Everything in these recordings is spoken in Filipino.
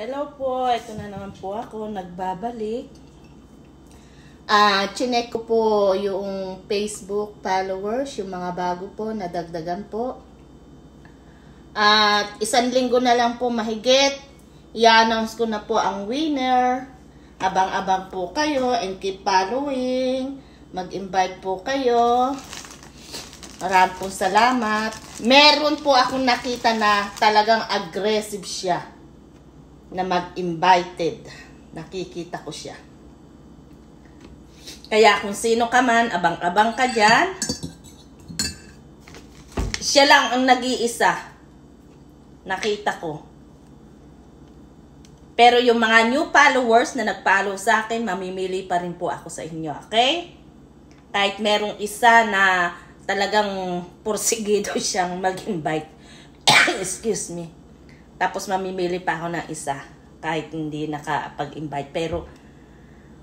Hello po, ito na naman po ako, nagbabalik. Chinek ko po yung Facebook followers, yung mga bago po, nadagdagan po. At isang linggo na lang po mahigit, i-announce ko na po ang winner. Abang-abang po kayo and keep following. Mag-invite po kayo. Maraming po salamat. Meron po akong nakita na talagang aggressive siya na mag-invited. Nakikita ko siya. Kaya kung sino ka man, abang-abang ka dyan. Siya lang ang nag-iisa. Nakita ko. Pero yung mga new followers na nag-follow sa akin, mamimili pa rin po ako sa inyo. Okay? Kahit merong isa na talagang porsigido siyang mag-invite. Excuse me. Tapos mamimili pa ako ng isa kahit hindi nakapag-invite. Pero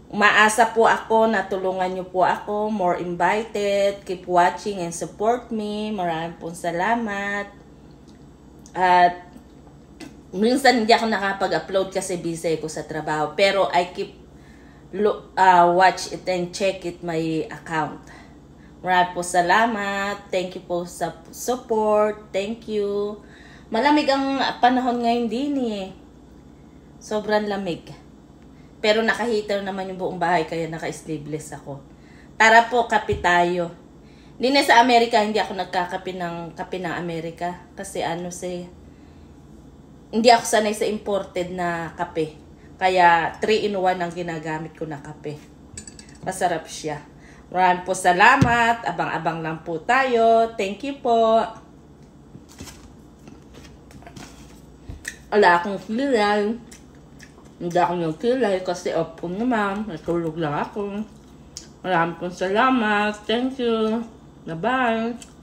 umaasa po ako na tulungan niyo po ako. More invited. Keep watching and support me. Maraming pong salamat. At minsan hindi ako nakapag-upload kasi busy ko sa trabaho. Pero I keep watch it and check it my account. Maraming po salamat. Thank you po sa support. Thank you. Malamig ang panahon ngayon din eh. Sobrang lamig. Pero naka-heater naman yung buong bahay kaya naka-sleeveless ako. Tara po, kape tayo. Hindi na sa Amerika, hindi ako nagkakape ng kape ng Amerika. Kasi hindi ako sanay sa imported na kape. Kaya 3-in-1 ang ginagamit ko na kape. Masarap siya. Maraming po salamat. Abang-abang lang po tayo. Thank you po. Wala akong kilay. Hindi ako yung kilay kasi off po naman. Natulog lang ako. Maraming po salamat. Thank you. Bye-bye.